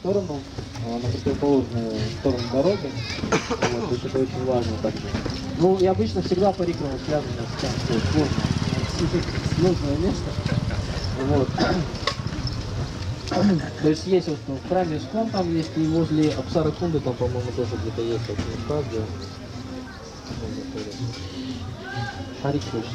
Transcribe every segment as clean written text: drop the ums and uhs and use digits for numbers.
сторону, на противоположную сторону дороги. Вот, то есть это очень важно также. Ну и обычно всегда парикмахер связано с тем, что сложное место. Вот. То есть есть вот в храме Искон, там есть, и возле Апсара Кунды, там, по-моему, тоже где-то есть вот места, где... Хари Кришна.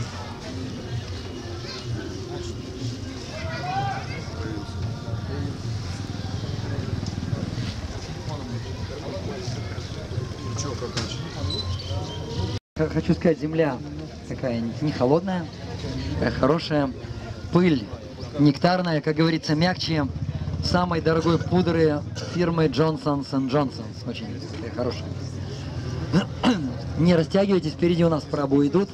Хочу сказать, земля такая не холодная, такая хорошая. Пыль нектарная, как говорится, мягче самой дорогой пудры фирмы Johnson's & Johnson's. Очень такая хорошая. Не растягивайтесь, впереди у нас пробу идут,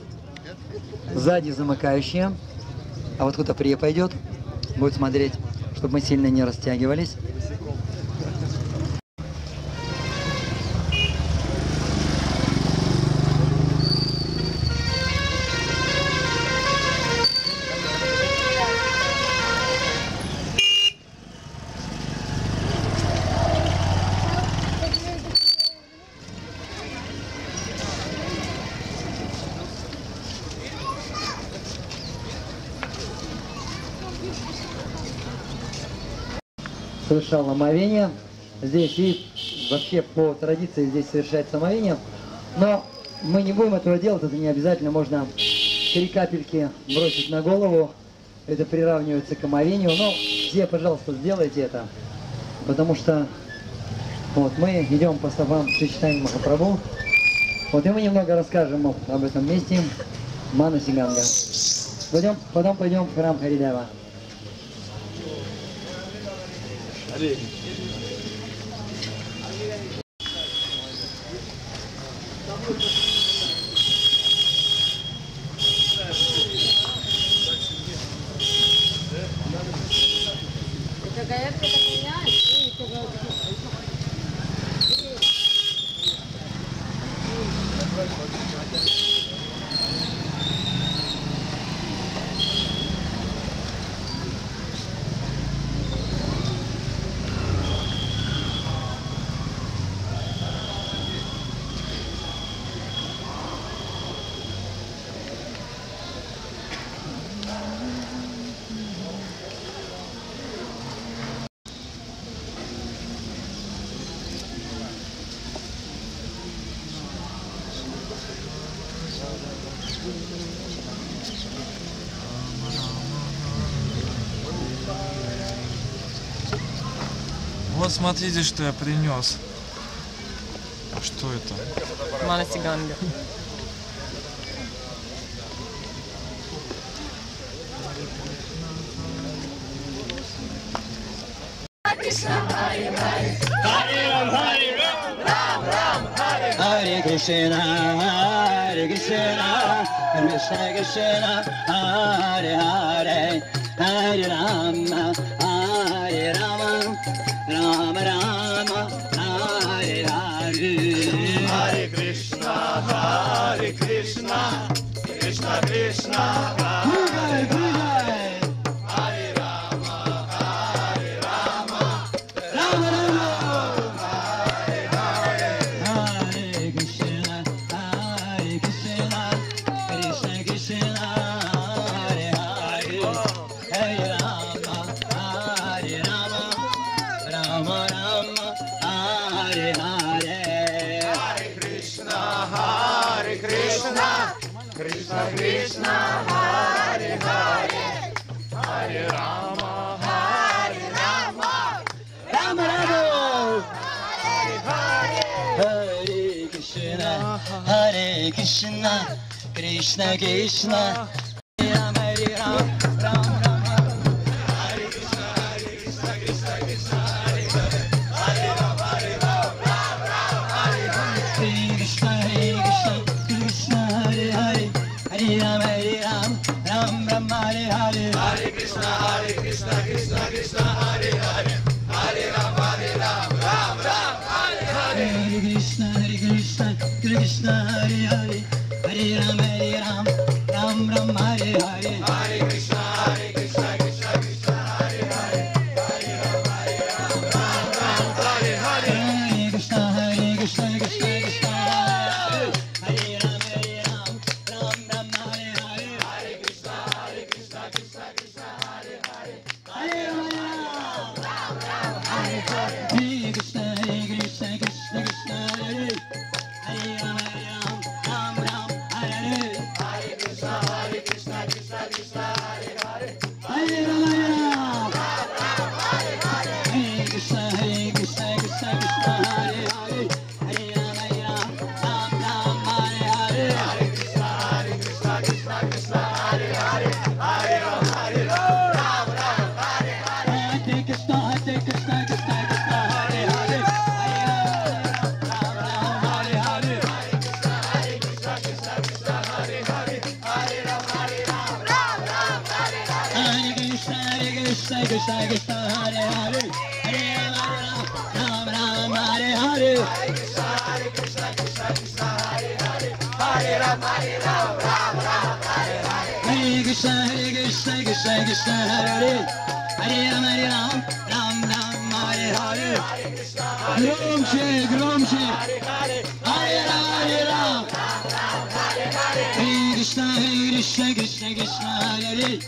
сзади замыкающие. А вот кто-то прие пойдет, будет смотреть, чтобы мы сильно не растягивались. Совершал омовение. Здесь и вообще по традиции здесь совершается омовение. Но мы не будем этого делать, это не обязательно. Можно 3 капельки бросить на голову. Это приравнивается к омовению. Но все, пожалуйста, сделайте это. Потому что вот мы идем по стопам Шри Чайтаньи Махапрабху. Вот и мы немного расскажем об этом месте. Манаси Ганга. Потом пойдем в храм Харидева. Вот смотрите, что я принес. Что это? Манаси Ганга. Hare Krishna, Hare Krishna, Krishna Krishna, Hare Hare, Hare Rama, Hare Rama, Rama Rama, Hare Hare. Hare Krishna, Krishna Krishna, Hare Hare. Krishna Krishna, Hare Hare, Hare Rama, Rama Rama, Hare Hare. Hare Krishna, Hare Krishna, Krishna Krishna, Hare Rama, Hare Rama, Rama Rama. Hare Krishna, Krishna Krishna, Hare Hare, Hare Rama, Rama Rama, Hare Hare. Hare Krishna, Krishna Hare Hare, Hare Rama, Rama Rama, Hare Hare. Hare Krishna, Krishna Krishna, Hare Hare, Hare Rama, Rama Rama, Hare Hare. Hare Krishna, Krishna Hare Hare, Hare Rama, Rama Rama, Hare Hare. Hare Krishna, Krishna Krishna, Hare Hare, Hare Rama, Rama Rama, Hare Hare. Krishna Krishna Hare Hare Hare Ram Ram Hare Hare Hare Krishna Krishna Krishna Hare Hare Hare Ram Ram Hare Hare Hare Krishna Krishna Krishna Hare Hare Ram Ram Hare Hare Gromshe Gromshe Hare Ram Hare Krishna Krishna Krishna Hare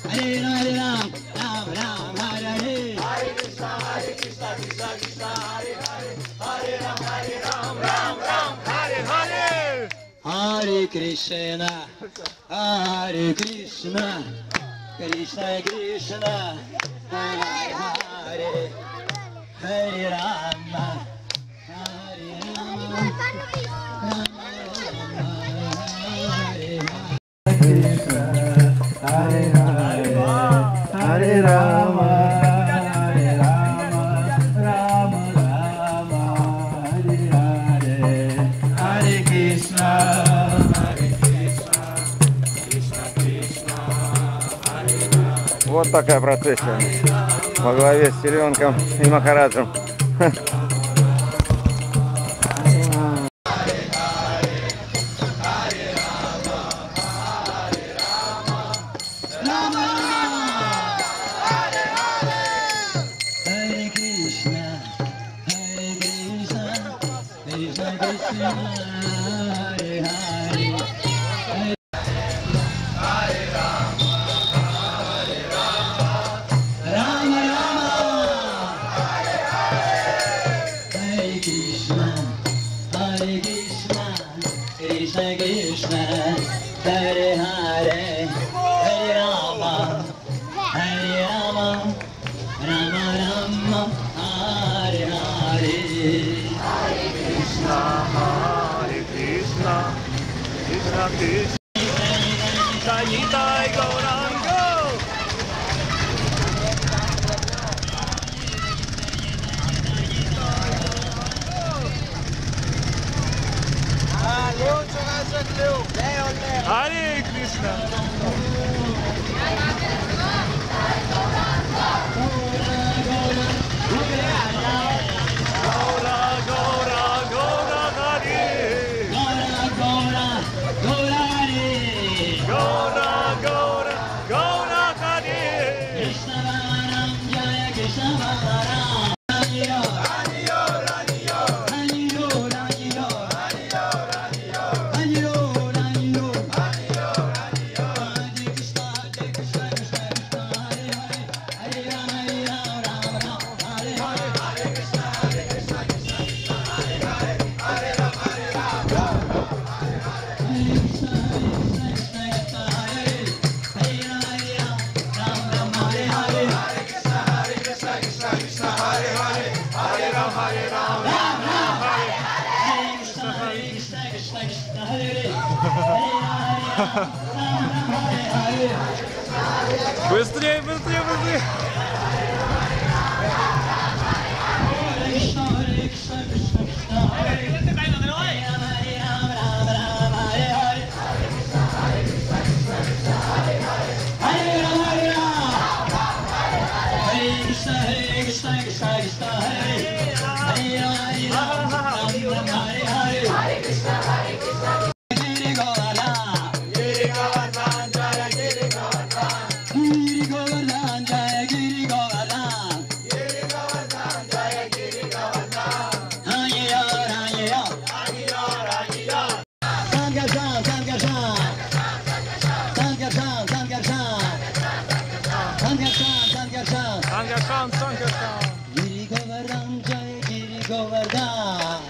Hare Ram Ram Hare Hare Hare Krishna Krishna Krishna Hare Hare Hare Ram Ram Hare Hare Hare Krishna Krishna Krishna Hare Hare Hare Rama Hare Rama Hare Rama, Hare Rama, Rama Rama, Hare Hare, Hare Krishna, Krishna Krishna, Hare Rama. Вот такая процессия во главе с теленком и Махараджем. Krishna Krishna Hare Hare Hare Rama Hare Rama Rama Rama Hare Hare Hare Krishna Krishna Krishna Jai Gauranga Hare Krishna Gaura Gaura Gaura Hare Gaura Gaura Hare Gaura Gaura Gaura Hare Krishna Ram Jaya Krishna Ram Hare Быстрее, быстрее, быстрее! Giri Govardhan Jai Giri Govardhan.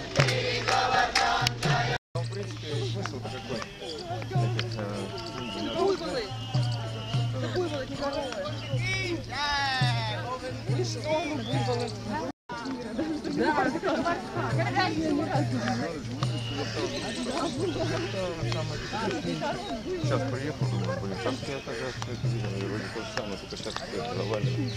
Сейчас приехал, думаю, блин, там я тогда все это видел, вроде то же самое, только сейчас это завалено.